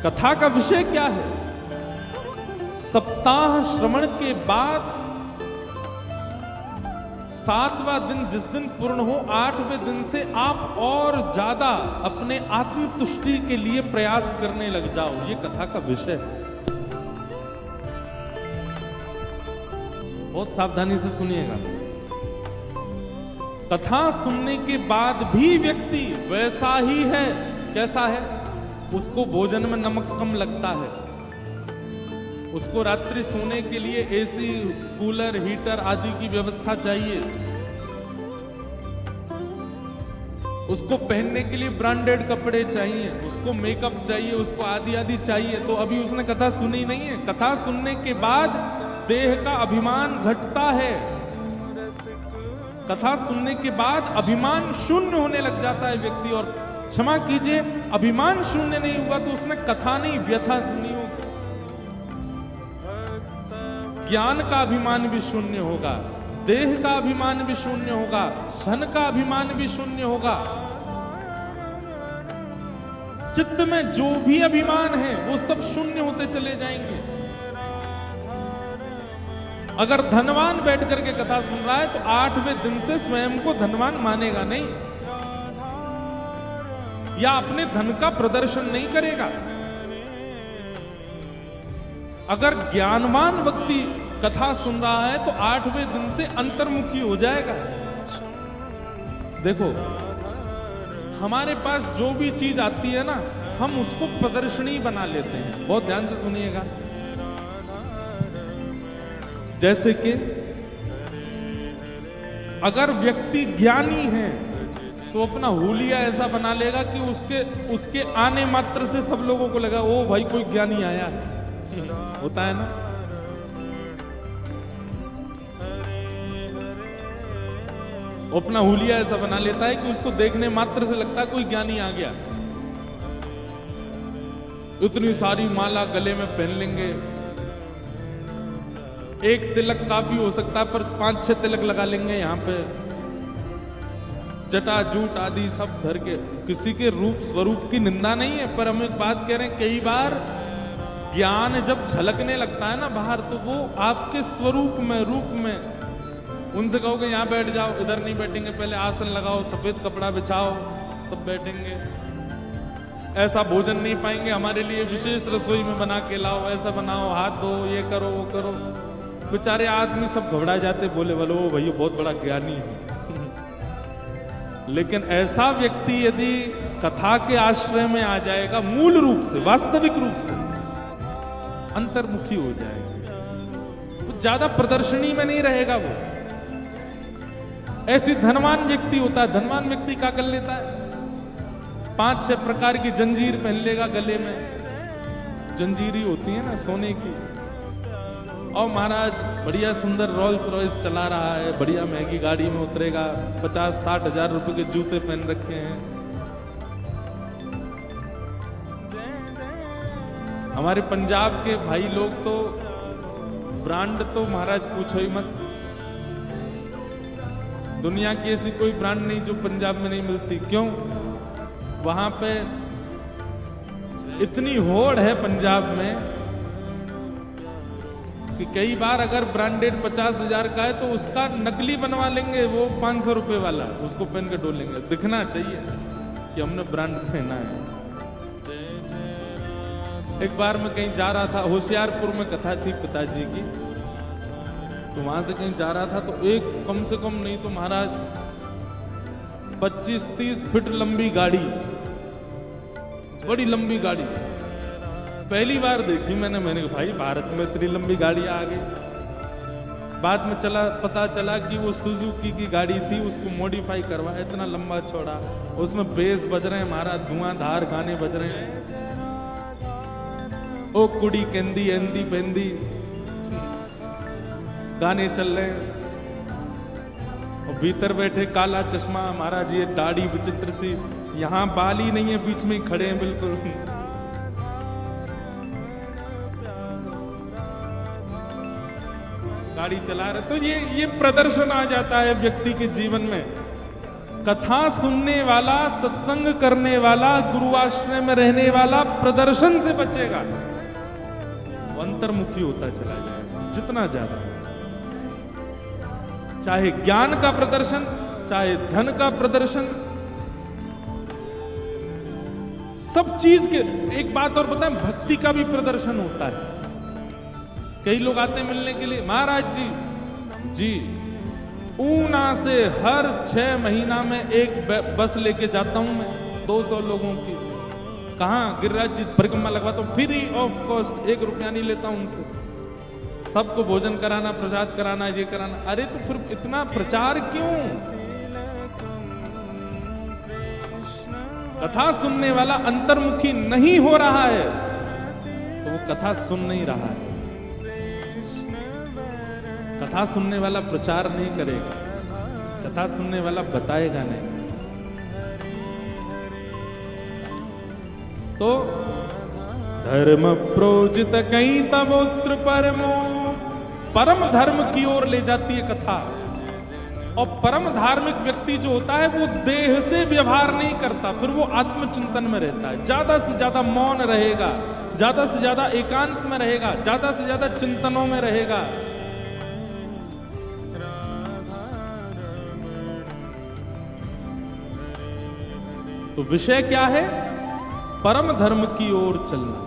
कथा का विषय क्या है? सप्ताह श्रवण के बाद 7वां दिन जिस दिन पूर्ण हो, 8वें दिन से आप और ज्यादा अपने आत्मतुष्टि के लिए प्रयास करने लग जाओ। ये कथा का विषय है। बहुत सावधानी से सुनिएगा। कथा सुनने के बाद भी व्यक्ति वैसा ही है। कैसा है? उसको भोजन में नमक कम लगता है, उसको रात्रि सोने के लिए एसी, कूलर, हीटर आदि की व्यवस्था चाहिए, उसको पहनने के लिए ब्रांडेड कपड़े चाहिए, उसको मेकअप चाहिए, उसको आदि आदि चाहिए। तो अभी उसने कथा सुनी नहीं है। कथा सुनने के बाद देह का अभिमान घटता है। कथा सुनने के बाद अभिमान शून्य होने लग जाता है व्यक्ति। और क्षमा कीजिए, अभिमान शून्य नहीं हुआ तो उसने कथा नहीं, व्यथा सुनी होगी। ज्ञान का अभिमान भी शून्य होगा, देह का अभिमान भी शून्य होगा, धन का अभिमान भी शून्य होगा। चित्त में जो भी अभिमान है वो सब शून्य होते चले जाएंगे। अगर धनवान बैठ करके कथा सुन रहा है तो 8वें दिन से स्वयं को धनवान मानेगा नहीं, या अपने धन का प्रदर्शन नहीं करेगा। अगर ज्ञानवान व्यक्ति कथा सुन रहा है तो 8वें दिन से अंतर्मुखी हो जाएगा। देखो, हमारे पास जो भी चीज आती है ना, हम उसको प्रदर्शनी बना लेते हैं। बहुत ध्यान से सुनिएगा। जैसे कि अगर व्यक्ति ज्ञानी है तो अपना हुलिया ऐसा बना लेगा कि उसके आने मात्र से सब लोगों को लगा ओ भाई कोई ज्ञानी आया है। होता है ना? वो अपना हुलिया ऐसा बना लेता है कि उसको देखने मात्र से लगता है कोई ज्ञानी आ गया। इतनी सारी माला गले में पहन लेंगे, एक तिलक काफी हो सकता है पर 5-6 तिलक लगा लेंगे यहाँ पे, जटा जूट आदि सब धर के। किसी के रूप स्वरूप की निंदा नहीं है, पर हम एक बात कह रहे हैं, कई बार ज्ञान जब झलकने लगता है ना बाहर, तो वो आपके स्वरूप में, रूप में। उनसे कहोगे यहाँ बैठ जाओ, इधर नहीं बैठेंगे, पहले आसन लगाओ, सफेद कपड़ा बिछाओ, तब बैठेंगे। ऐसा भोजन नहीं पाएंगे, हमारे लिए विशेष रसोई में बना के लाओ, ऐसा बनाओ, हाथ धो, ये करो वो करो। बेचारे आदमी सब घबरा जाते, बोले बोलो भैया बहुत बड़ा ज्ञानी है। लेकिन ऐसा व्यक्ति यदि कथा के आश्रय में आ जाएगा, मूल रूप से, वास्तविक रूप से अंतर्मुखी हो जाएगा, तो ज्यादा प्रदर्शनी में नहीं रहेगा वो। ऐसी धनवान व्यक्ति होता है। धनवान व्यक्ति क्या कर लेता है? 5-6 प्रकार की जंजीर पहन लेगा गले में। जंजीरी होती है ना सोने की। और महाराज बढ़िया सुंदर रोल्स रॉयस चला रहा है, बढ़िया महंगी गाड़ी में उतरेगा, 50-60 हजार रुपए के जूते पहन रखे हैं। हमारे पंजाब के भाई लोग तो ब्रांड तो महाराज पूछो ही मत। दुनिया की ऐसी कोई ब्रांड नहीं जो पंजाब में नहीं मिलती। क्यों? वहां पे इतनी होड़ है पंजाब में कि कई बार अगर ब्रांडेड 50,000 का है तो उसका नकली बनवा लेंगे, वो 500 रुपए वाला, उसको पहन के डोलेंगे। दिखना चाहिए कि हमने ब्रांड पहना है। एक बार मैं कहीं जा रहा था, होशियारपुर में कथा थी पिताजी की, तो वहां से कहीं जा रहा था तो एक कम से कम नहीं तो महाराज 25-30 फीट लंबी गाड़ी, बड़ी लंबी गाड़ी पहली बार देखी मैंने कहा भाई भारत में इतनी लंबी गाड़ी आ गई। बाद में पता चला कि वो सुजुकी की गाड़ी थी, उसको मॉडिफाई करवाया, इतना लंबा चौड़ा, उसमें बेस बज रहे हैं महाराज, धुआंधार गाने बज रहे हैं। ओ कुड़ी केंदी एंदी पेंदी गाने चल रहे हैं। और भीतर बैठे काला चश्मा महाराज, ये दाढ़ी विचित्र सी, यहाँ बाल ही नहीं है, बीच में ही खड़े हैं बिल्कुल। गाड़ी चला रहे, तो ये प्रदर्शन आ जाता है व्यक्ति के जीवन में। कथा सुनने वाला, सत्संग करने वाला, गुरुआश्रय में रहने वाला प्रदर्शन से बचेगा, वो अंतर्मुखी होता चला जाएगा जितना ज्यादा। चाहे ज्ञान का प्रदर्शन, चाहे धन का प्रदर्शन, सब चीज के। एक बात और बताएं, भक्ति का भी प्रदर्शन होता है। कई लोग आते हैं मिलने के लिए, महाराज जी ऊना से हर 6 महीना में एक बस लेके जाता हूं मैं 200 लोगों की। कहां? गिरिराज जी परिक्रमा लगवाता हूं, फ्री ऑफ कॉस्ट, 1 रुपया नहीं लेता हूं उनसे। सबको भोजन कराना, प्रसाद कराना, ये कराना। अरे तो फिर इतना प्रचार क्यों? कथा सुनने वाला अंतर्मुखी नहीं हो रहा है तो वो कथा सुन नहीं रहा है। कथा सुनने वाला प्रचार नहीं करेगा, कथा सुनने वाला बताएगा नहीं। तो धर्म प्रोजित कहीं तमोत्र परमो, परम धर्म की ओर ले जाती है कथा। और परम धार्मिक व्यक्ति जो होता है वो देह से व्यवहार नहीं करता, फिर वो आत्मचिंतन में रहता है। ज्यादा से ज्यादा मौन रहेगा, ज्यादा से ज्यादा एकांत में रहेगा, ज्यादा से ज्यादा चिंतनों में रहेगा। तो विषय क्या है? परम धर्म की ओर चलना।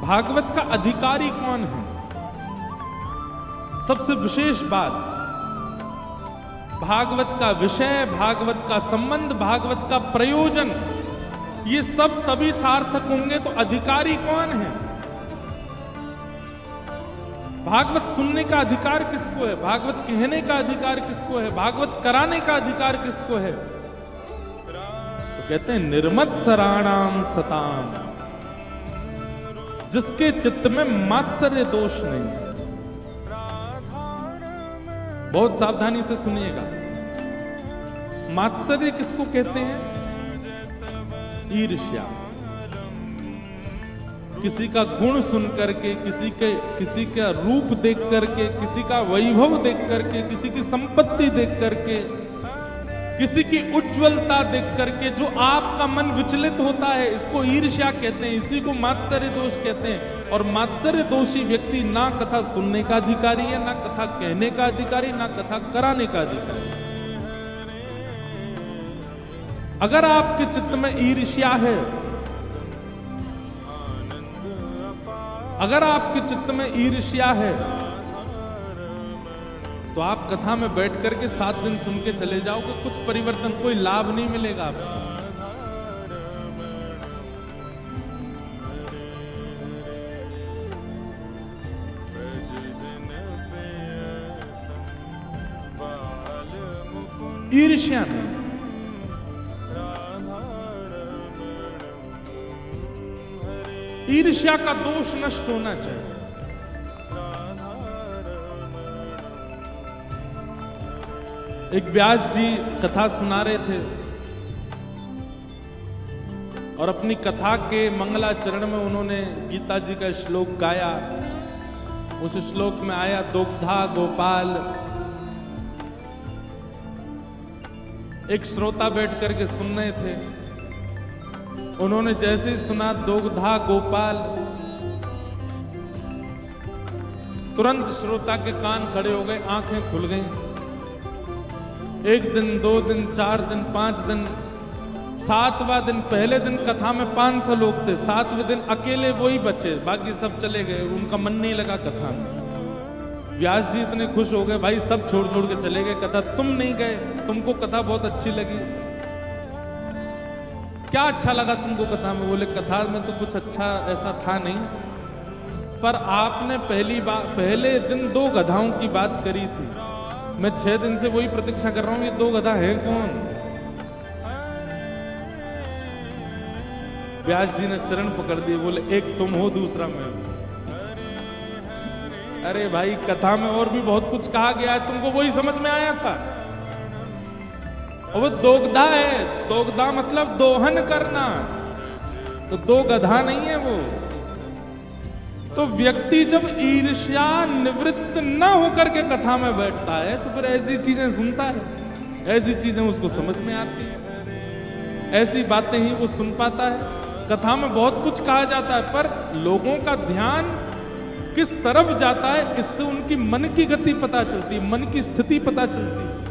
भागवत का अधिकारी कौन है? सबसे विशेष बात, भागवत का विषय, भागवत का संबंध, भागवत का प्रयोजन, ये सब तभी सार्थक होंगे तो अधिकारी कौन है? भागवत सुनने का अधिकार किसको है? भागवत कहने का अधिकार किसको है? भागवत कराने का अधिकार किसको है? तो कहते हैं निर्मत्सराणाम सताम, जिसके चित्त में मात्सर्य दोष नहीं। बहुत सावधानी से सुनिएगा, मात्सर्य किसको कहते हैं? ईर्ष्या। किसी का गुण सुन करके, किसी का रूप देख करके, किसी का वैभव देख करके, किसी की संपत्ति देख करके, किसी की उज्ज्वलता देख करके जो आपका मन विचलित होता है, इसको ईर्ष्या कहते हैं, इसी को मात्सर्य दोष कहते हैं। और मात्सर्य दोषी व्यक्ति ना कथा सुनने का अधिकारी है, ना कथा कहने का अधिकारी, ना कथा कराने का अधिकारी। अगर आपके चित्त में ईर्ष्या है, अगर आपके चित्त में ईर्ष्या है, तो आप कथा में बैठ करके 7 दिन सुन के चले जाओगे, कुछ परिवर्तन, कोई लाभ नहीं मिलेगा आपको। ईर्ष्या नहीं। ईर्ष्या का दोष नष्ट होना चाहिए। एक व्यास जी कथा सुना रहे थे और अपनी कथा के मंगलाचरण में उन्होंने गीता जी का श्लोक गाया। उस श्लोक में आया दुग्धा गोपाल। एक श्रोता बैठ करके सुन रहे थे, उन्होंने जैसे ही सुना दुग्धा गोपाल, तुरंत श्रोता के कान खड़े हो गए, आंखें खुल गईं। 1 दिन, 2 दिन, 4 दिन, 5 दिन, 7वां दिन, पहले दिन कथा में 500 लोग थे, 7वें दिन अकेले वही बचे, बाकी सब चले गए, उनका मन नहीं लगा कथा में। व्यास जी इतने खुश हो गए, भाई सब छोड़ छोड़ के चले गए कथा, तुम नहीं गए, तुमको कथा बहुत अच्छी लगी। क्या अच्छा लगा तुमको कथा में? बोले कथा में तो कुछ अच्छा ऐसा था नहीं, पर आपने पहले दिन 2 गधाओं की बात करी थी। मैं 6 दिन से वही प्रतीक्षा कर रहा हूं, ये 2 गधा है कौन? व्यास जी ने चरण पकड़ दिए, बोले एक तुम हो, दूसरा मैं हूं। अरे भाई कथा में और भी बहुत कुछ कहा गया है, तुमको वही समझ में आया था। और वो दोगधा है, दोगधा मतलब दोहन करना, तो 2 गधा नहीं है वो। तो व्यक्ति जब ईर्ष्या निवृत्त न होकर के कथा में बैठता है तो फिर ऐसी चीजें सुनता है। ऐसी चीजें उसको समझ में आती हैं, ऐसी बातें ही वो सुन पाता है। कथा में बहुत कुछ कहा जाता है, पर लोगों का ध्यान किस तरफ जाता है, इससे उनकी मन की गति पता चलती है, मन की स्थिति पता चलती है।